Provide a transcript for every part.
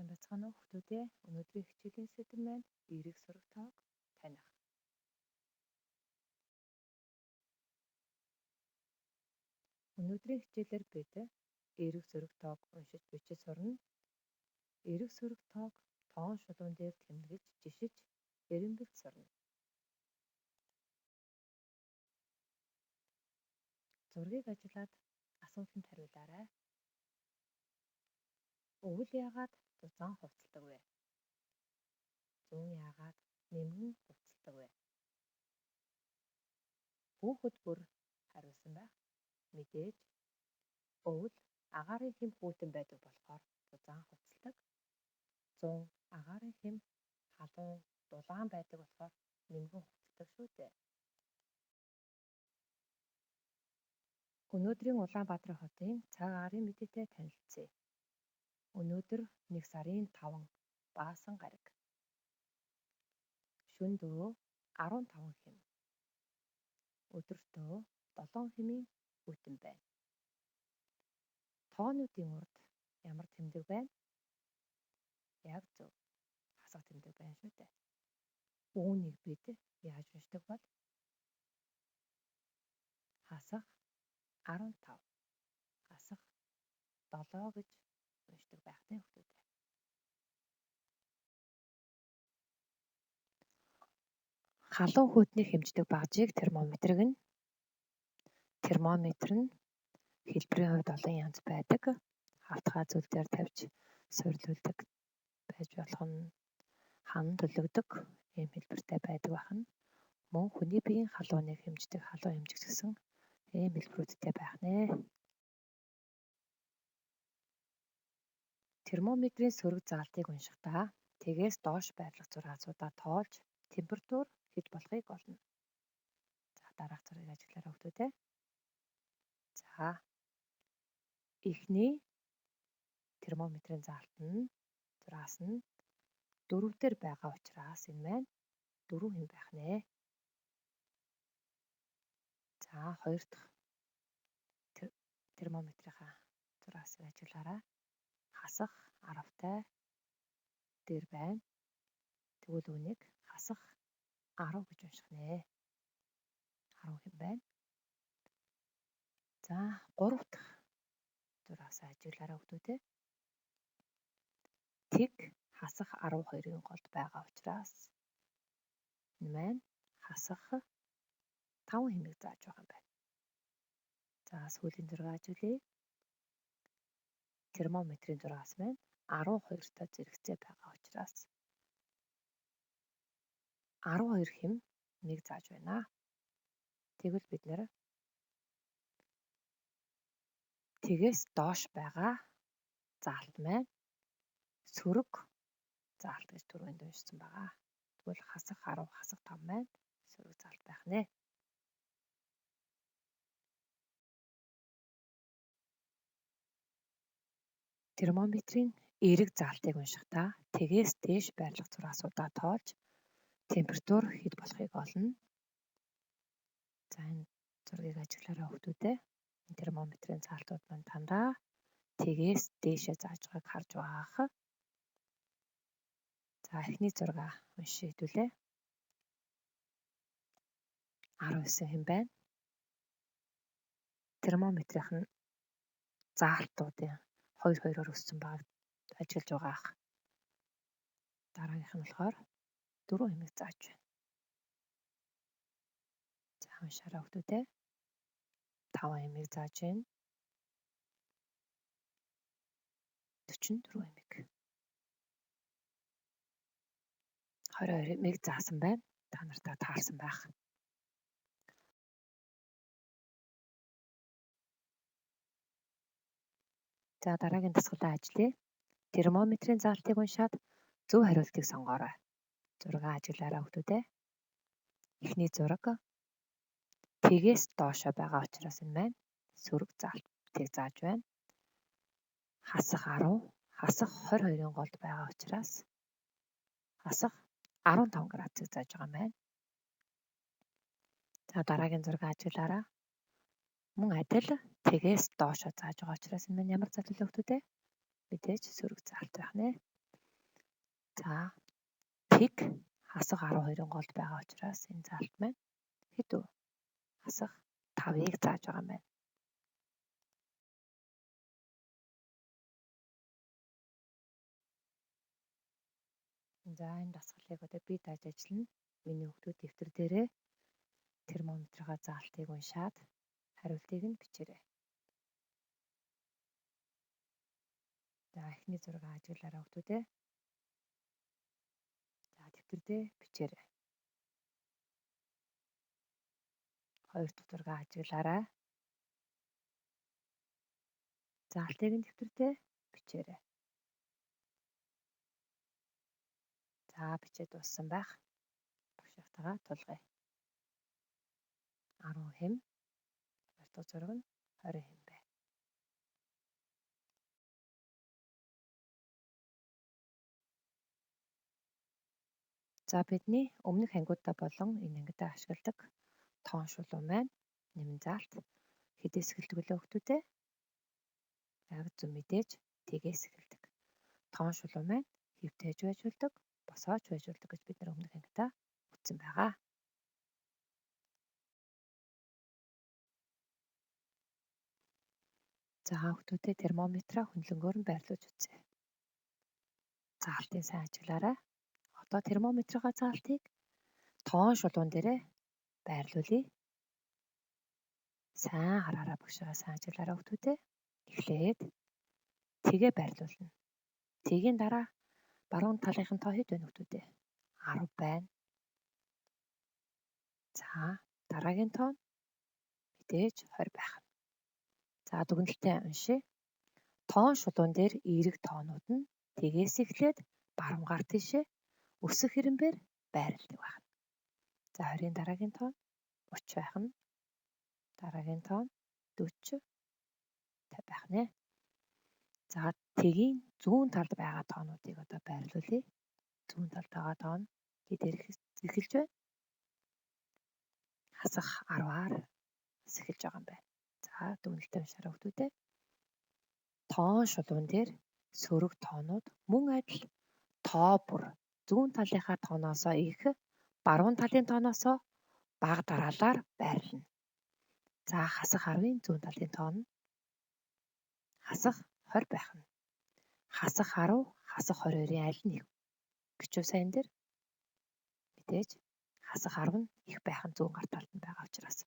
сайн байцгаана уу хүүхдүүдээ. Өнөөдрийн хичээлийн сэдэв маань эерэг сураг тоог таних. Өнөөдрийн хичээлээр бид эерэг сураг тоог уншиж бичиж сурна. Эерэг сураг тоог тоон шулуун дээр тэмдэглэж жишиж эренбэлт сурна. Зургийг ажиглаад асуултанд хариулаарай. Өвөл яагаад зузаан хувцалдаг вэ? Зүүн яагаад нэмгэн хувцалдаг вэ? Хүүхэд бүр хариулсан байх. Мэдээж өвөл агаарын хэм хүйтэн байдаг болохоор зузаан хувцалдаг. Зүүн агаарын хэм халуун дулаан байдаг болохоор нэмгэн хувцалдаг шүү дээ. Өнөөдрийн Улаанбаатар хотын цаг агаарын мэдээтэй танилцъя. Өнөөдөр 1 сарын 5 Баасан гараг. Шөнө дөрөв 15 хэм. Өдөртөө 7 хэмийн хүйтэн байна. Тоонуудын урд ямар тэмдэг байна? Яг зөв. Хасах тэмдэг байна шүү дээ. Үүнийг бид яаж уншдаг бол? Хасах 15, хасах 7 гэж уншдаг байх нь хүүхдүүдээ. Халуун хүйтнийг хэмждэг багжийг термометр гэнэ. Термометр нь хэлбэрийн хувьд олон янз байдаг. Хавтгай зүйл дээр тавьж суйрлуулдаг байж болох нь, ханан төлөгдөг ийм хэлбэртэй байдаг байна. Мөн хүний биеийн халууныг хэмждэг халуун хэмжигч гэсэн ийм хэлбэрүүдтэй байх нэ. Термометрийн сөрөг заалтыг уншихдаа тэгээс доош байрлах зургаасуудаа тоолж температур хэд болохыг олно. За дараах зургийг ажиглаарай хүүхдүүдээ. За эхний термометрийн заалт нь зургаас нь 4 дээр байгаа учраас энэ маань 4 хэм байх нэ. За хоёр дахь термометрийнхаа зургаас ажиглаарай. Хасах 10-тай дээр байна. Тэгвэл үүнийг хасах 10 гэж унших нэ. 10 хэм байна. За 3 дахь зургаас ажиглаарай хүүхдүүдээ. Тэг хасах 12-ын голд байгаа учраас энэ маань хасах 5 хэмийг зааж байгаа юм байна. За сүүлийн зураг ажиглая. Термометрийн зургаас маань 12-той зэрэгцээ байгаа учраас 12 хэмийг зааж байна. Тэгвэл бид нэр тэгээс доош байгаа заалт маань сөрөг заалт гэж түрүүнд уншсан байгаа. Тэгвэл хасах 10, хасах 5 маань сөрөг заалт байх нэ. Термометрийн эерэг заалтыг уншихдаа тэгээс дээш байрлах зургаасуудаа тоолж температур хэд болохыг олно. За энэ зургийг ажиглаарай хүүхдүүдээ. Термометрийн заалтууд маань дандаа тэгээс дээшээ зааж байгааг харж байгаа. За эхний зургаа уншиж хэдүүлээ. 19 хэм байна. Термометрийнх нь заалтуудын 2-2-оор өссөн байгааг ажиглаж байгаа. Дараагийнх нь болохоор 4 хэмийг зааж байна. За уншаарай хүүхдүүдээ. 5 хэмийг зааж байна. 44 хэмийг. 22 хэмийг заасан байна. Та нартаа таарсан байх. За дараагийн дасгалаа ажиллая. Термометрийн заалтыг уншаад зөв хариултыг сонгоорой. Зургаа ажиглаарай хүүхдүүдээ. Эхний зураг тэгээс доошоо байгаа учраас энэ маань сөрөг заалтыг зааж байна. Хасах 10, хасах 22-ын голд байгаа учраас хасах 15 градусыг зааж байгаа юм байна. За дараагийн зураг ажиглаарай. Мөн адил тэгээс доошоо зааж байгаа учраас энэ маань ямар заалт вэ хүүхдүүдээ? Мэдээж сөрөг заалт байх нэ. За тэг хасах 12-ын голд байгаа учраас энэ заалт маань хэдүү хасах 5-ыг зааж байгаа юм байна. За энэ дасгалыг одоо би тааж ажиллана. Миний хүүхдүүд дэвтэр дээрээ термометрийн заалтыг уншаад хариултыг нь бичээрэй. За эхний зураг ажиглаарай хүүхдүүдээ. За дэвтэр дээр бичээрэй. Хоёр дахь зураг ажиглаарай. Заалтыг нь дэвтэр дээр бичээрэй. За бичээд дууссан байх. Багшийнхтайгаа тулгая. 10 хэм. Хоёр дахь зураг нь 20 хэм байна. За бидний өмнөх ангиудаа болон энэ ангидаа ашигладаг тоон шулуун маань нэмэн заалт хэдээс эхэлдэг вэ хүүхдүүдээ? Яг зөв мэдээж тэгээс эхэлдэг. Тоон шулуун маань хэвтэж байжулдаг, босоож байжулдаг гэж бид нар өмнөх ангидаа үзсэн байгаа. За хүүхдүүдээ термометраа хөндлөнгөөр нь байрлуулж үзье. Заалтыг сайн ажиглаарай. Одоо термометрийн заалтыг тоон шулуун дээрээ байрлуулъя. Сайн хараарай багшаа, сайн ажиглаарай хүүхдүүдээ. Эхлээд тэгээ байрлуулна. Тэгийн дараа баруун талынхын тоо хэд байна хүүхдүүдээ? 10 байна. За дараагийн тоо мэдээж 20 байх. За дүгнэлтээ уншъя. Тоон шулуун дээр эерэг тоонууд нь тэгээс эхлээд баруун гар тишээ өсөх хэрэмбээр байрладаг байна. За 20-ын дараагийн тоон 30 байх нь. Дараагийн тоон 40 50 байх нэ. За тэгийн зүүн талд байгаа тоонуудыг одоо байрлуулъя. Зүүн талд байгаа тоон хэд эхэлж байна? Хасах 10-аар эхэлж байгаа юм байна. За дүгнэлтээ уншаарай хүүхдүүдээ. Тоон шулуун дээр сөрөг тоонууд мөн адил тоо бүр зүүн талынхаа тооноосоо их, баруун талын тооноосоо бага дараалаар байрлана. За хасах 10-ын зүүн талын тоон нь хасах 20 байх нь. Хасах 10, хасах 22-ын аль нь их гэж үү сайн дээр? Мэдээж хасах 10 нь их байх нь зүүн гар талд нь байгаа учраас.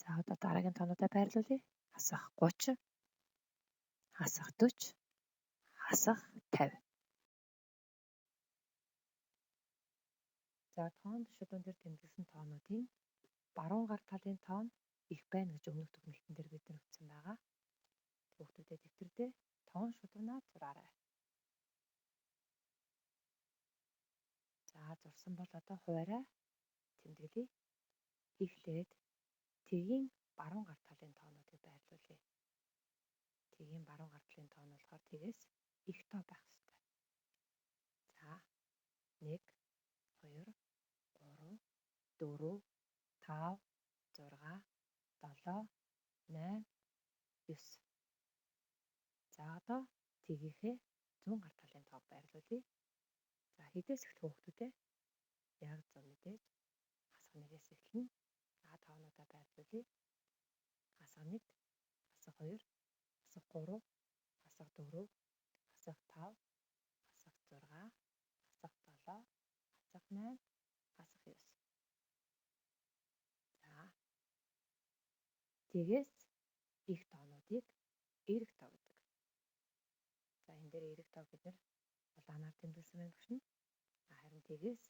За одоо дараагийн тоонуудаа байрлуулъя. Хасах 30, хасах 40, хасах 50. За тоон шулуун дээр тэмдэглэсэн тоонуудын баруун гар талын тоон их байна гэж өмнөх дүгнэлтэн дээр бид нар өгсөн байгаа. Хүүхдүүдэд дэвтэр дээр тоон шулуунаа зураарай. За зурсан бол одоо хуваарай тэмдэглэе. Эхлээд тэгийн баруун гар талын тоонуудыг байрлуулъя. Тэгийн баруун гар талын тоон болохоор тэгээс их тоо байх ёстой. За 1 2 3 4 5 6 7 8 9. За одоо тгийнхээ зүүн гар талын тоог байрлуулъя. За хэдээс эхлэх хүүхдүүдээ яг зөв мэдээж хасах 1-ээс эхэлнэ. За тоонуудаа байрлуулъя. Хасах 1, хасах 2, хасах 3, хасах 4, хасах 5, хасах 6, хасах 7, хасах 8, хасах 9. За тэгээс их тоонуудыг эерэг тоо гэдэг. За энэ дээр эерэг тоо бид нар улаанаар тэмдэглэсэн байх шин. Харин тэгээс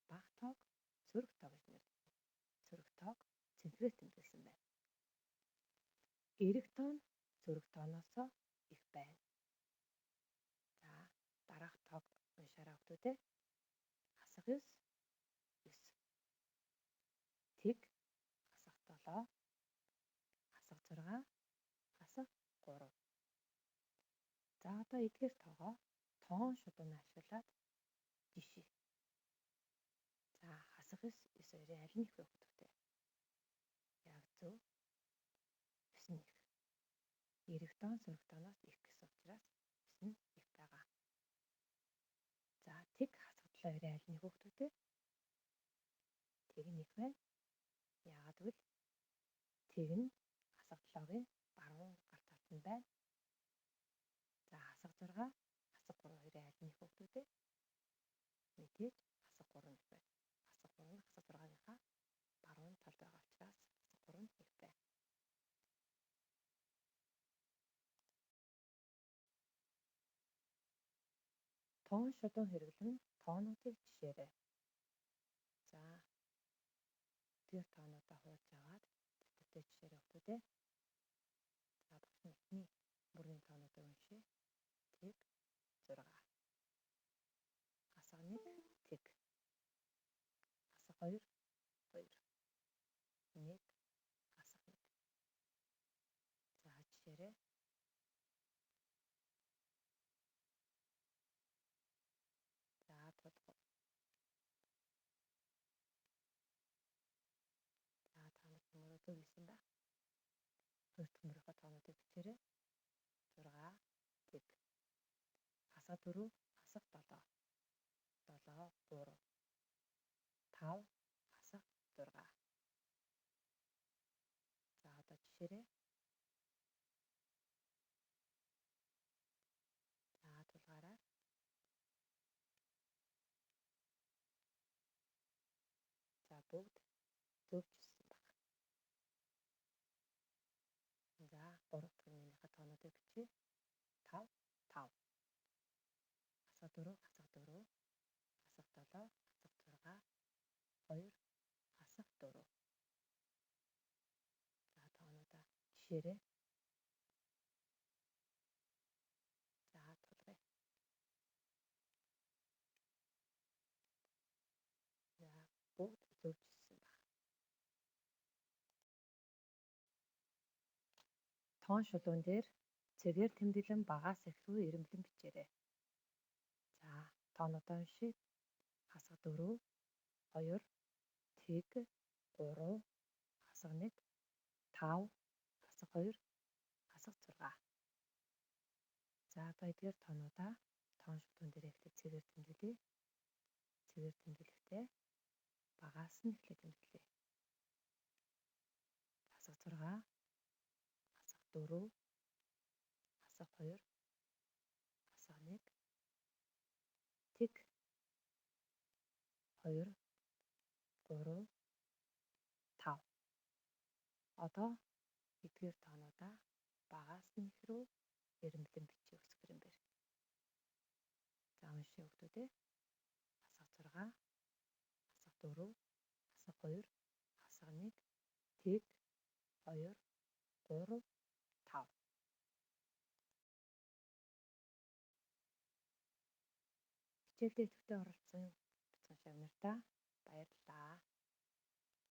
бага тоог сөрөг тоо гэж нэрлэдэг. Сөрөг тоог цэнтрээр тэмдэглэсэн байна. Эерэг тоо нь сөрөг тооноосоо их байна. За дараах тоог уншаарай хүүхдүүдээ. Хасах 9, 9. Тэг, хасах 7, хасах 6, хасах 3. За одоо эдгээр тоогоо тоон шулуунаа ашиглаад жишээ. За хасах 9, 9-2-ын аль нь их вэ хүүхдүүдээ? Яг зөв 9 нь их. Эерэг тоон сөрөг тооноос их гэсэн учраас 9 нь их байгаа. За хоёрын аль нэг хүүхдүүдээ тэг нь их байна. Яагаад гэвэл тэг нь хасах 7-гийн баруун гар талд нь байна. За хасах 6, хасах 3 хоёрын аль нэг хүүхдүүдээ мэдээж хасах 3 их байна. Хасах 3 нь хасах 6-гийнхаа баруун талд байгаа учраас хасах 3 нь их байна. Тоон шулуун хэрэглэн тоонуудыг жишээрэй. За тэр тоонуудаа хуудж аваад дэвтэртээ жишээрэй хүүхдүүдээ. За багш нь эхний бүрийн тоонуудыг уншъя. Тэг 6. Хасах 1 тэг. Хасах 2 2. 1 хасах 1. За жишээрэй. За тулгуур. За та нар мөрөдөө хийсэн ба. Хоёр дахь мөрийнхөө тоонуудыг бичээрэй. 6 тэг. Хасах 4 хасах 7. 7 3. 5 хасах 6. За одоо жишээрэй. За тулгаараа. За бүгд зөвчилсөн баг. За 3 дахь нэгнийхээ тоонуудыг бичиж 5 5. Хасах 4 хасах 4. Хасах 7 хасах 6. 2 хасах 4. За тоонуудаа жишээрэй. За тулгая. За бүгд зөвчилсөн баг. Тоон шулуун дээр цэгээр тэмдэглэн багаас их рүү ирэмблэн бичээрэй. За тоонуудаа уншия. Хасах 4 2 тэг 3 хасах 1 5 хасах 2 хасах 6. За одоо эдгээр тоонуудаа тоон шулуун дээр ихтэй цэгээр тэмдэглэе. Цэгээр тэмдэглэхдээ багаас нь эхлээ тэмдэглэе. Хасах 6 хасах 4 хасах 2 хасах 1 тэг 2 3 5. Одоо эдгээр тоонуудаа багаас нь их рүү ирэмблэн бичиж өсгөр юм байна. За уншия хүүхдүүдээ. Хасах 6 хасах 4 хасах 2 хасах 1 тэг 2 3 5. Хичээлдээ идэвхтэй оролцсон бяцхан шагнартаа баярлалаа.